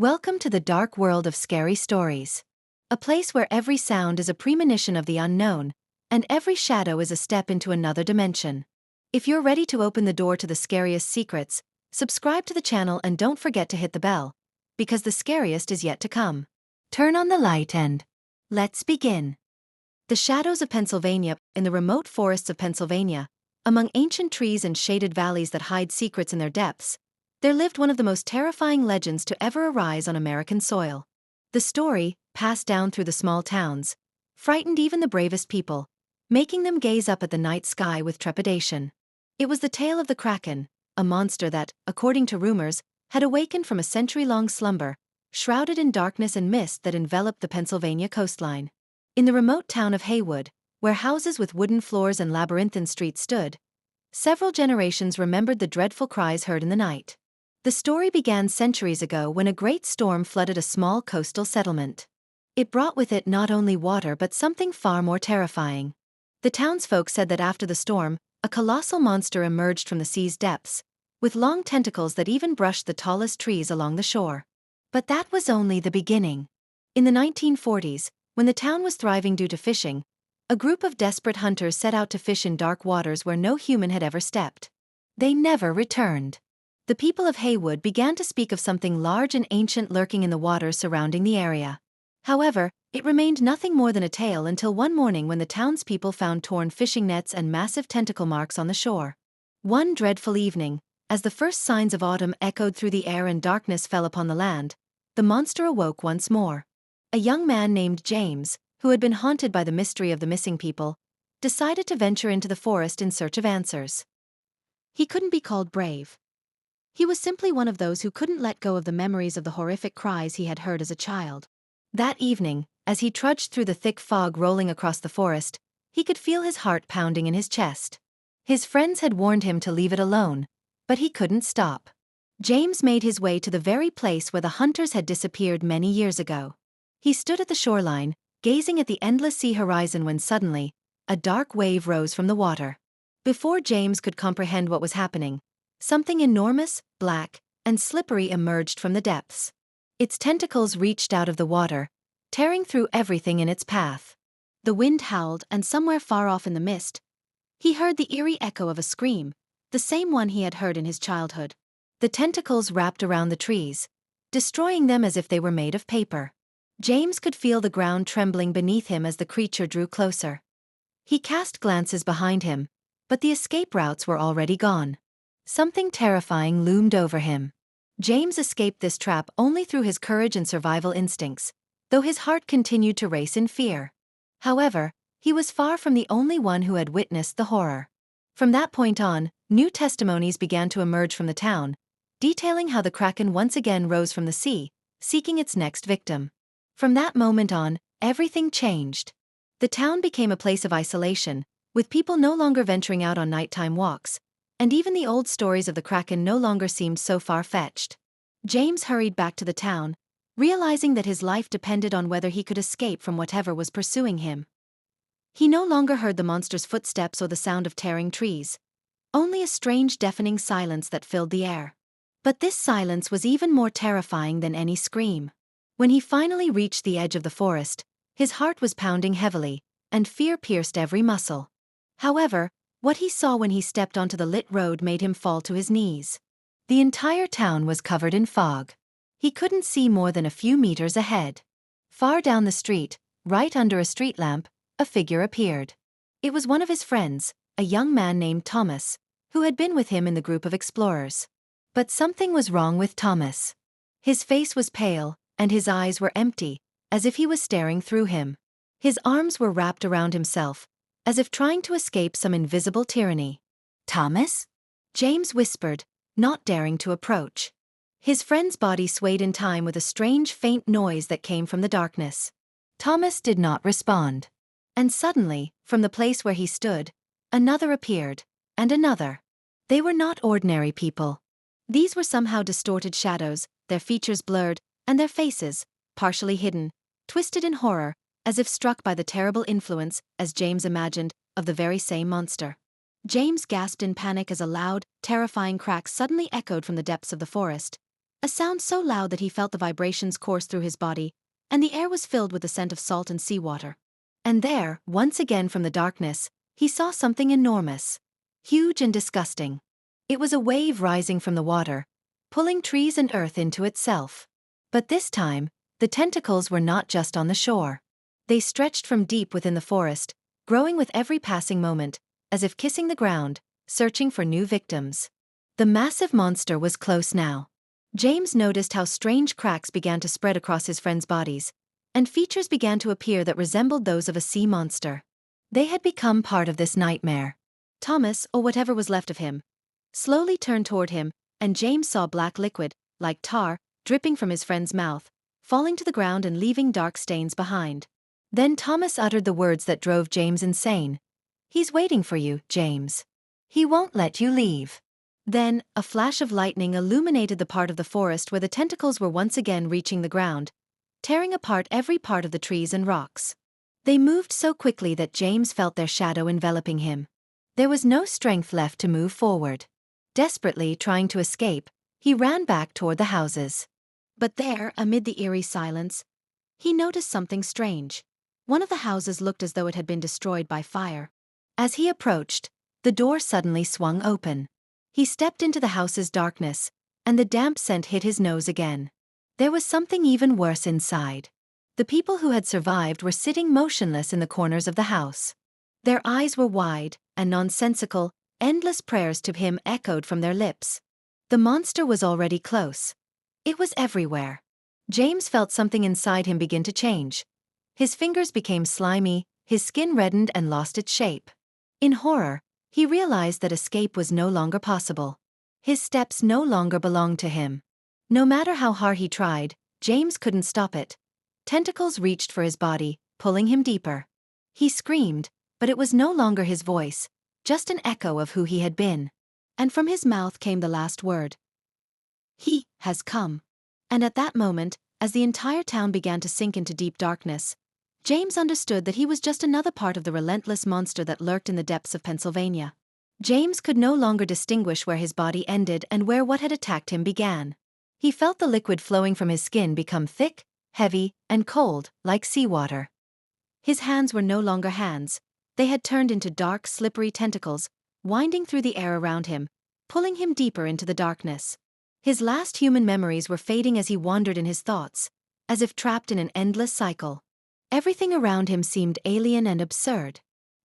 Welcome to the dark world of scary stories. A place where every sound is a premonition of the unknown, and every shadow is a step into another dimension. If you're ready to open the door to the scariest secrets, subscribe to the channel and don't forget to hit the bell, because the scariest is yet to come. Turn on the light and let's begin. The shadows of Pennsylvania. In the remote forests of Pennsylvania, among ancient trees and shaded valleys that hide secrets in their depths, there lived one of the most terrifying legends to ever arise on American soil. The story, passed down through the small towns, frightened even the bravest people, making them gaze up at the night sky with trepidation. It was the tale of the Kraken, a monster that, according to rumors, had awakened from a century-long slumber, shrouded in darkness and mist that enveloped the Pennsylvania coastline. In the remote town of Haywood, where houses with wooden floors and labyrinthine streets stood, several generations remembered the dreadful cries heard in the night. The story began centuries ago when a great storm flooded a small coastal settlement. It brought with it not only water but something far more terrifying. The townsfolk said that after the storm, a colossal monster emerged from the sea's depths, with long tentacles that even brushed the tallest trees along the shore. But that was only the beginning. In the 1940s, when the town was thriving due to fishing, a group of desperate hunters set out to fish in dark waters where no human had ever stepped. They never returned. The people of Haywood began to speak of something large and ancient lurking in the waters surrounding the area. However, it remained nothing more than a tale until one morning when the townspeople found torn fishing nets and massive tentacle marks on the shore. One dreadful evening, as the first signs of autumn echoed through the air and darkness fell upon the land, the monster awoke once more. A young man named James, who had been haunted by the mystery of the missing people, decided to venture into the forest in search of answers. He couldn't be called brave. He was simply one of those who couldn't let go of the memories of the horrific cries he had heard as a child. That evening, as he trudged through the thick fog rolling across the forest, he could feel his heart pounding in his chest. His friends had warned him to leave it alone, but he couldn't stop. James made his way to the very place where the hunters had disappeared many years ago. He stood at the shoreline, gazing at the endless sea horizon when suddenly, a dark wave rose from the water. Before James could comprehend what was happening, something enormous, black, and slippery emerged from the depths. Its tentacles reached out of the water, tearing through everything in its path. The wind howled, and somewhere far off in the mist, he heard the eerie echo of a scream, the same one he had heard in his childhood. The tentacles wrapped around the trees, destroying them as if they were made of paper. James could feel the ground trembling beneath him as the creature drew closer. He cast glances behind him, but the escape routes were already gone. Something terrifying loomed over him. James escaped this trap only through his courage and survival instincts, though his heart continued to race in fear. However, he was far from the only one who had witnessed the horror. From that point on, new testimonies began to emerge from the town, detailing how the Kraken once again rose from the sea, seeking its next victim. From that moment on, everything changed. The town became a place of isolation, with people no longer venturing out on nighttime walks, and even the old stories of the Kraken no longer seemed so far-fetched. James hurried back to the town, realizing that his life depended on whether he could escape from whatever was pursuing him. He no longer heard the monster's footsteps or the sound of tearing trees, only a strange deafening silence that filled the air. But this silence was even more terrifying than any scream. When he finally reached the edge of the forest, his heart was pounding heavily, and fear pierced every muscle. However, what he saw when he stepped onto the lit road made him fall to his knees. The entire town was covered in fog. He couldn't see more than a few meters ahead. Far down the street, right under a street lamp, a figure appeared. It was one of his friends, a young man named Thomas, who had been with him in the group of explorers. But something was wrong with Thomas. His face was pale, and his eyes were empty, as if he was staring through him. His arms were wrapped around himself, as if trying to escape some invisible tyranny. "Thomas?" James whispered, not daring to approach. His friend's body swayed in time with a strange faint noise that came from the darkness. Thomas did not respond. And suddenly, from the place where he stood, another appeared, and another. They were not ordinary people. These were somehow distorted shadows, their features blurred, and their faces, partially hidden, twisted in horror, as if struck by the terrible influence, as James imagined, of the very same monster. James gasped in panic as a loud, terrifying crack suddenly echoed from the depths of the forest, a sound so loud that he felt the vibrations course through his body, and the air was filled with the scent of salt and seawater. And there, once again from the darkness, he saw something enormous, huge and disgusting. It was a wave rising from the water, pulling trees and earth into itself. But this time, the tentacles were not just on the shore. They stretched from deep within the forest, growing with every passing moment, as if kissing the ground, searching for new victims. The massive monster was close now. James noticed how strange cracks began to spread across his friends' bodies, and features began to appear that resembled those of a sea monster. They had become part of this nightmare. Thomas, or whatever was left of him, slowly turned toward him, and James saw black liquid, like tar, dripping from his friend's mouth, falling to the ground and leaving dark stains behind. Then Thomas uttered the words that drove James insane. "He's waiting for you, James. He won't let you leave." Then, a flash of lightning illuminated the part of the forest where the tentacles were once again reaching the ground, tearing apart every part of the trees and rocks. They moved so quickly that James felt their shadow enveloping him. There was no strength left to move forward. Desperately trying to escape, he ran back toward the houses. But there, amid the eerie silence, he noticed something strange. One of the houses looked as though it had been destroyed by fire. As he approached, the door suddenly swung open. He stepped into the house's darkness, and the damp scent hit his nose again. There was something even worse inside. The people who had survived were sitting motionless in the corners of the house. Their eyes were wide, and nonsensical, endless prayers to him echoed from their lips. The monster was already close. It was everywhere. James felt something inside him begin to change. His fingers became slimy, his skin reddened and lost its shape. In horror, he realized that escape was no longer possible. His steps no longer belonged to him. No matter how hard he tried, James couldn't stop it. Tentacles reached for his body, pulling him deeper. He screamed, but it was no longer his voice, just an echo of who he had been. And from his mouth came the last word. "He has come." And at that moment, as the entire town began to sink into deep darkness, James understood that he was just another part of the relentless monster that lurked in the depths of Pennsylvania. James could no longer distinguish where his body ended and where what had attacked him began. He felt the liquid flowing from his skin become thick, heavy, and cold, like seawater. His hands were no longer hands. They had turned into dark, slippery tentacles, winding through the air around him, pulling him deeper into the darkness. His last human memories were fading as he wandered in his thoughts, as if trapped in an endless cycle. Everything around him seemed alien and absurd.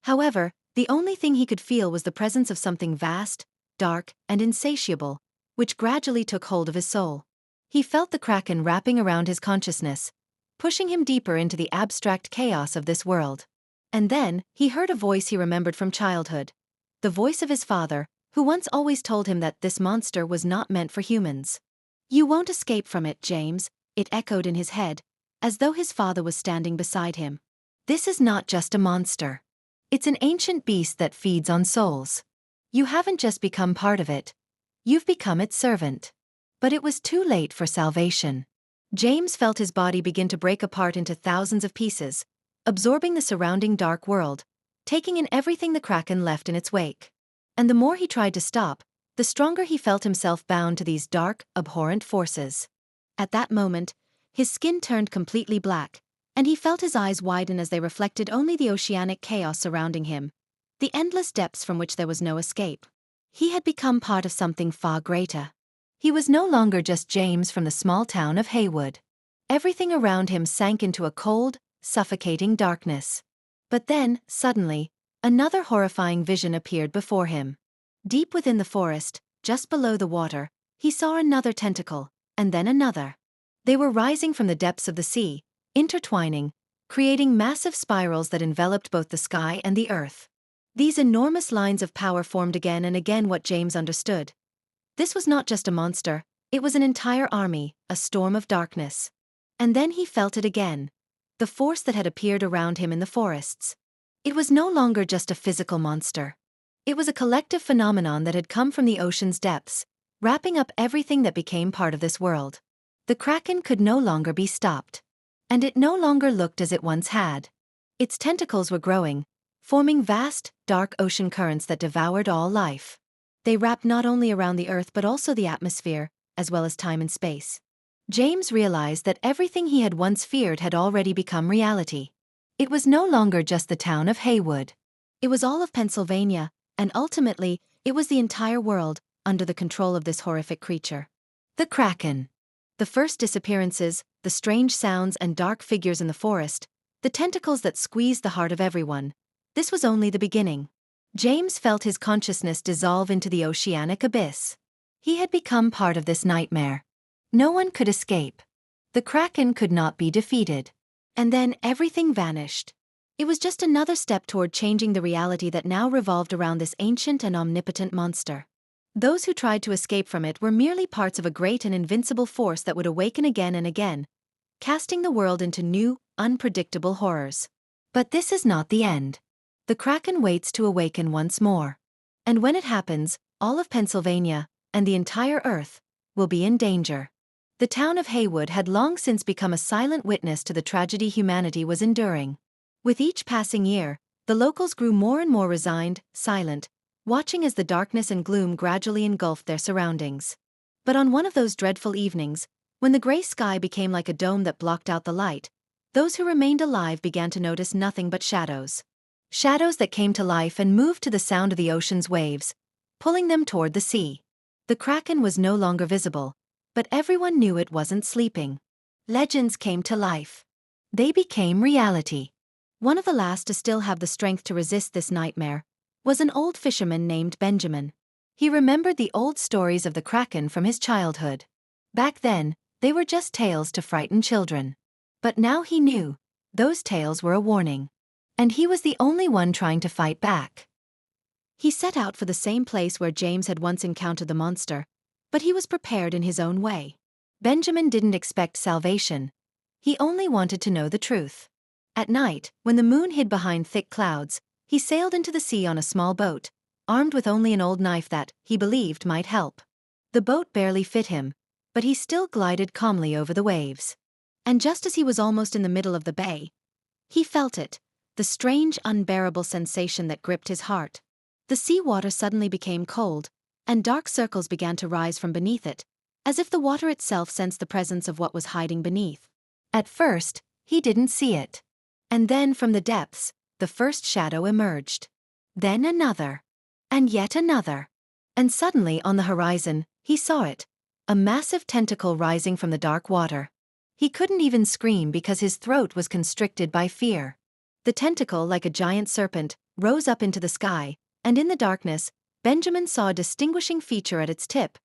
However, the only thing he could feel was the presence of something vast, dark, and insatiable, which gradually took hold of his soul. He felt the Kraken wrapping around his consciousness, pushing him deeper into the abstract chaos of this world. And then, he heard a voice he remembered from childhood. The voice of his father, who once always told him that this monster was not meant for humans. "You won't escape from it, James," it echoed in his head, as though his father was standing beside him. "This is not just a monster. It's an ancient beast that feeds on souls. You haven't just become part of it. You've become its servant." But it was too late for salvation. James felt his body begin to break apart into thousands of pieces, absorbing the surrounding dark world, taking in everything the Kraken left in its wake. And the more he tried to stop, the stronger he felt himself bound to these dark, abhorrent forces. At that moment, his skin turned completely black, and he felt his eyes widen as they reflected only the oceanic chaos surrounding him, the endless depths from which there was no escape. He had become part of something far greater. He was no longer just James from the small town of Haywood. Everything around him sank into a cold, suffocating darkness. But then, suddenly, another horrifying vision appeared before him. Deep within the forest, just below the water, he saw another tentacle, and then another. They were rising from the depths of the sea, intertwining, creating massive spirals that enveloped both the sky and the earth. These enormous lines of power formed again and again what James understood. This was not just a monster, it was an entire army, a storm of darkness. And then he felt it again. The force that had appeared around him in the forests. It was no longer just a physical monster. It was a collective phenomenon that had come from the ocean's depths, wrapping up everything that became part of this world. The Kraken could no longer be stopped. And it no longer looked as it once had. Its tentacles were growing, forming vast, dark ocean currents that devoured all life. They wrapped not only around the earth but also the atmosphere, as well as time and space. James realized that everything he had once feared had already become reality. It was no longer just the town of Haywood. It was all of Pennsylvania, and ultimately, it was the entire world, under the control of this horrific creature. The Kraken. The first disappearances, the strange sounds and dark figures in the forest, the tentacles that squeezed the heart of everyone. This was only the beginning. James felt his consciousness dissolve into the oceanic abyss. He had become part of this nightmare. No one could escape. The Kraken could not be defeated. And then everything vanished. It was just another step toward changing the reality that now revolved around this ancient and omnipotent monster. Those who tried to escape from it were merely parts of a great and invincible force that would awaken again and again, casting the world into new, unpredictable horrors. But this is not the end. The Kraken waits to awaken once more. And when it happens, all of Pennsylvania, and the entire Earth, will be in danger. The town of Haywood had long since become a silent witness to the tragedy humanity was enduring. With each passing year, the locals grew more and more resigned, silent, watching as the darkness and gloom gradually engulfed their surroundings. But on one of those dreadful evenings, when the gray sky became like a dome that blocked out the light, those who remained alive began to notice nothing but shadows. Shadows that came to life and moved to the sound of the ocean's waves, pulling them toward the sea. The Kraken was no longer visible, but everyone knew it wasn't sleeping. Legends came to life. They became reality. One of the last to still have the strength to resist this nightmare was an old fisherman named Benjamin. He remembered the old stories of the Kraken from his childhood. Back then, they were just tales to frighten children. But now he knew, those tales were a warning. And he was the only one trying to fight back. He set out for the same place where James had once encountered the monster, but he was prepared in his own way. Benjamin didn't expect salvation. He only wanted to know the truth. At night, when the moon hid behind thick clouds, he sailed into the sea on a small boat, armed with only an old knife that, he believed, might help. The boat barely fit him, but he still glided calmly over the waves. And just as he was almost in the middle of the bay, he felt it, the strange, unbearable sensation that gripped his heart. The sea water suddenly became cold, and dark circles began to rise from beneath it, as if the water itself sensed the presence of what was hiding beneath. At first, he didn't see it. And then from the depths, the first shadow emerged. Then another. And yet another. And suddenly on the horizon, he saw it, a massive tentacle rising from the dark water. He couldn't even scream because his throat was constricted by fear. The tentacle, like a giant serpent, rose up into the sky, and in the darkness, Benjamin saw a distinguishing feature at its tip.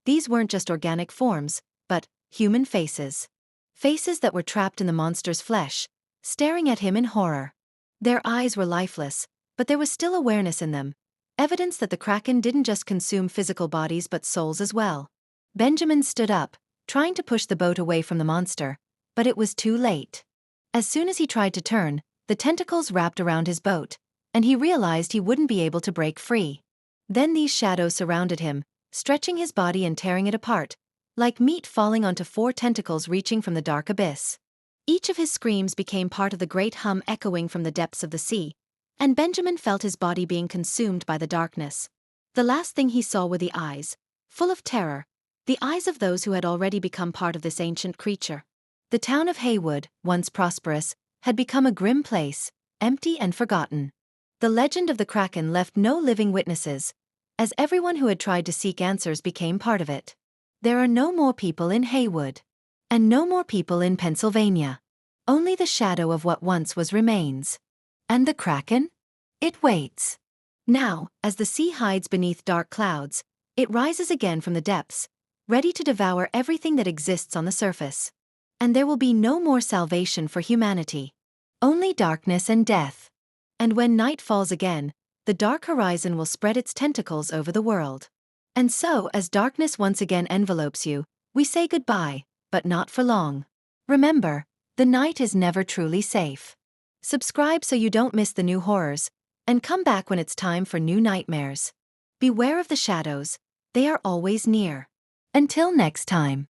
These weren't just organic forms, but human faces. Faces that were trapped in the monster's flesh, staring at him in horror. Their eyes were lifeless, but there was still awareness in them, evidence that the Kraken didn't just consume physical bodies but souls as well. Benjamin stood up, trying to push the boat away from the monster, but it was too late. As soon as he tried to turn, the tentacles wrapped around his boat, and he realized he wouldn't be able to break free. Then these shadows surrounded him, stretching his body and tearing it apart, like meat falling onto 4 tentacles reaching from the dark abyss. Each of his screams became part of the great hum echoing from the depths of the sea, and Benjamin felt his body being consumed by the darkness. The last thing he saw were the eyes, full of terror, the eyes of those who had already become part of this ancient creature. The town of Haywood, once prosperous, had become a grim place, empty and forgotten. The legend of the Kraken left no living witnesses, as everyone who had tried to seek answers became part of it. There are no more people in Haywood. And no more people in Pennsylvania. Only the shadow of what once was remains. And the Kraken? It waits. Now, as the sea hides beneath dark clouds, it rises again from the depths, ready to devour everything that exists on the surface. And there will be no more salvation for humanity. Only darkness and death. And when night falls again, the dark horizon will spread its tentacles over the world. And so, as darkness once again envelopes you, we say goodbye, but not for long. Remember, the night is never truly safe. Subscribe so you don't miss the new horrors, and come back when it's time for new nightmares. Beware of the shadows, they are always near. Until next time.